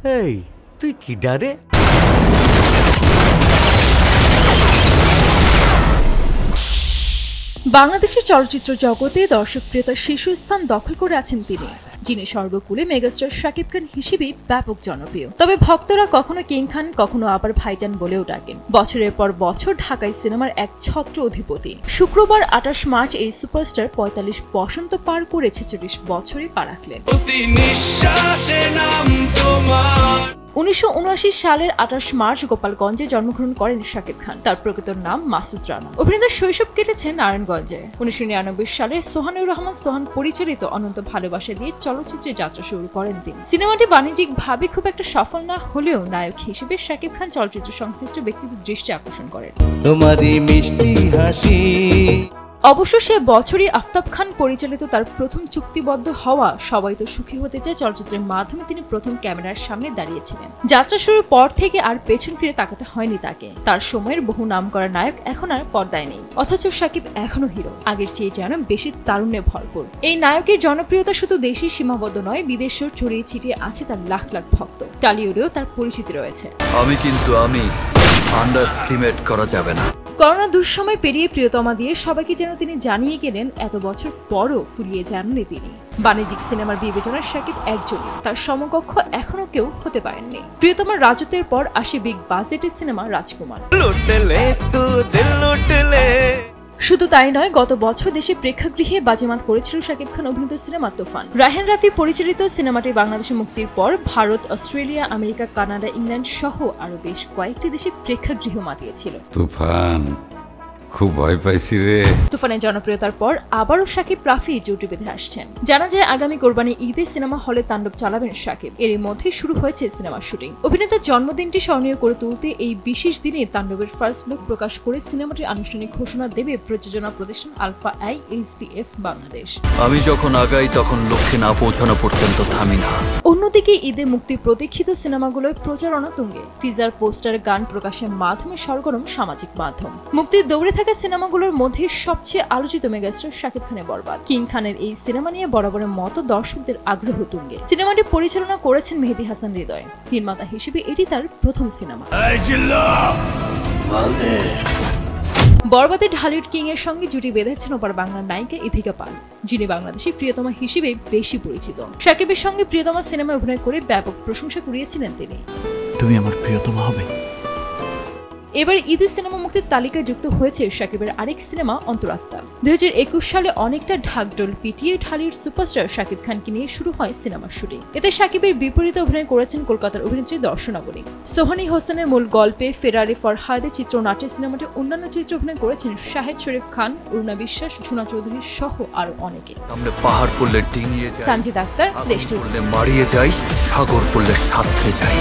এই তুই কি ডারে? বাংলাদেশের চলচ্চিত্র জগতে দর্শকপ্রিয়তার শীর্ষস্থান দখল করে আছেন তিনি, যিনি সর্বকুলে মেগাস্টার শাকিব খান হিসেবে ব্যাপক জনপ্রিয়। তবে ভক্তরা কখনো কিং খান, কখনো আবার ভাইজান বলেও ডাকেন। বছরের পর বছর ঢাকায় সিনেমার এক ছত্র অধিপতি। শুক্রবার ২৮ মার্চ এই সুপারস্টার ৪৫ বসন্ত পার করে ৪৬ বছরে পা রাখলেন। ১৯৭৯ সালের ২৮ মার্চ গোপালগঞ্জে জন্মগ্রহণ করেন শাকিব খান। তার প্রকৃত নাম মাসুদ রানা। অভিনেতার শৈশব কেটেছে নারায়ণগঞ্জে। ১৯৯৯ সালে সোহানুর রহমান সোহান পরিচালিত অনন্ত ভালোবাসা দিয়ে চলচ্চিত্রে যাত্রা শুরু করেন তিনি। সিনেমাটি বাণিজ্যিকভাবে খুব একটা সফল না হলেও নায়ক হিসেবে শাকিব খান চলচ্চিত্র সংশ্লিষ্ট ব্যক্তিদের দৃষ্টি আকর্ষণ করেন। তোমারই মিষ্টি হাসি। অবশ্য সে বছরই আফতাব খান পরিচালিত তার প্রথম চুক্তিবদ্ধ হওয়া সবাই তো সুখী হতে চায় চলচ্চিত্রের মাধ্যমে তিনি প্রথম ক্যামেরার সামনে দাঁড়িয়েছিলেন। যাত্রা শুরুর পর থেকে আর পেছন ফিরে তাকাতে হয়নি তাকে। তার সময়ের বহু নামকরা নায়ক এখন আর পর্দায় নেই, অথচ শাকিব এখনো হিরো, আগের চেয়ে যেন বেশি তারুণ্যে ভরপুর। এই নায়কের জনপ্রিয়তা শুধু দেশে সীমাবদ্ধ নয়, বিদেশেও ছড়িয়ে ছিটিয়ে আছে তার লাখ লাখ ভক্ত। টলিউডেও তার পরিচিতি রয়েছে। আমি আন্ডারস্টিমেট করা যাবে না। করোনা দুঃসময় পেরিয়ে প্রিয়তমা দিয়ে সবাইকে যেন তিনি জানিয়ে গেলেন, এত বছর পরও ফুরিয়ে যাননি তিনি। বাণিজ্যিক সিনেমার বিবেচনায় শাকিব একজনই, তার সমকক্ষ এখনো কেউ হতে পারেননি। প্রিয়তমার রাজত্বের পর আসে বিগ বাজেটের সিনেমা রাজকুমার। শুধু তাই নয়, গত বছর দেশে প্রেক্ষাগৃহে বাজিমাত করেছিল শাকিব খান অভিনীত সিনেমা তুফান। রায়হান রাফি পরিচালিত সিনেমাটি বাংলাদেশে মুক্তির পর Bharat, Australia, America, Canada, England সহ আরো বেশ কয়েকটি দেশে প্রেক্ষাগৃহ মাতিয়েছিল। তুফান খুব ভয় পাইছি রে। তুফানের জনপ্রিয়তার পর আবারও শাকিব রাফি জুটি বেঁধে আসছেন। জানা যায় আগামী কোরবানি ঈদে সিনেমা হলে তাণ্ডব চালাবেন শাকিব। এরই মধ্যে শুরু হয়েছে সিনেমার শুটিং। অভিনেতার জন্মদিনটি স্মরণীয় করে তুলতে এই বিশেষ দিনে তাণ্ডবের ফার্স্ট লুক প্রকাশ করে সিনেমাটির আনুষ্ঠানিক ঘোষণা দেবে প্রযোজনা প্রতিষ্ঠান আলফা আই এইচবিএফ বাংলাদেশ। আমি যখন আগাই তখন লক্ষ্যে না পৌঁছানো পর্যন্ত থামি না। অন্যদিকে ঈদে মুক্তি প্রতীক্ষিত সিনেমাগুলোয় প্রচারণা তুঙ্গে। টিজার, পোস্টার, গান প্রকাশের মাধ্যমে সরগরম সামাজিক মাধ্যম। মুক্তির দৌড়ে থাকা সিনেমাগুলোর মধ্যে সবচেয়ে আলোচিত মেগাস্টার শাকিব খানের বরবাদ। কিং খানের এই সিনেমা নিয়ে বরাবরের মতো দর্শকদের আগ্রহ তুঙ্গে। সিনেমাটি পরিচালনা করেছেন মেহেদী হাসান হৃদয়। নির্মাতা হিসেবে এটি তার প্রথম সিনেমা। বরবাদে ঢালিউড কিং এর সঙ্গে জুটি বেঁধেছেন ওপার বাংলার নায়িকা ইথিকা পাল, যিনি বাংলাদেশের প্রিয়তমা হিসেবে বেশি পরিচিত। শাকিবের সঙ্গে প্রিয়তমা সিনেমায় অভিনয় করে ব্যাপক প্রশংসা কুড়িয়েছিলেন তিনি। তুমি আমার প্রিয়তমা হবে। এবার ঈদের সিনেমা মুক্তির তালিকায় যুক্ত হয়েছে শাকিবের আরেক সিনেমা অন্তরাত্মা। ২০২১ সালে অনেকটা ঢাকঢোল পিটিয়ে ঢালিউড সুপারস্টার শাকিব খানকে নিয়ে শুরু হয় সিনেমার শুটিং। এতে শাকিবের বিপরীতে অভিনয় করেছেন কলকাতার অভিনেত্রী দর্শনাবলী। সোহানী হোসেনের মূল গল্পে ফেরারি ফরহাদে চিত্রনাট্যে সিনেমাটি অন্যান্য চরিত্রে অভিনয় করেছেন শাহেদ শরীফ খান, অরুণা বিশ্বাস, ঝুনা চৌধুরী সহ আরো অনেকে। আমরা পাহাড় পড়লে ডিঙিয়ে যাই, সঞ্জিত আক্তার, দেশটি মারিয়ে যাই, সাগর পড়লে সাঁতরে যাই।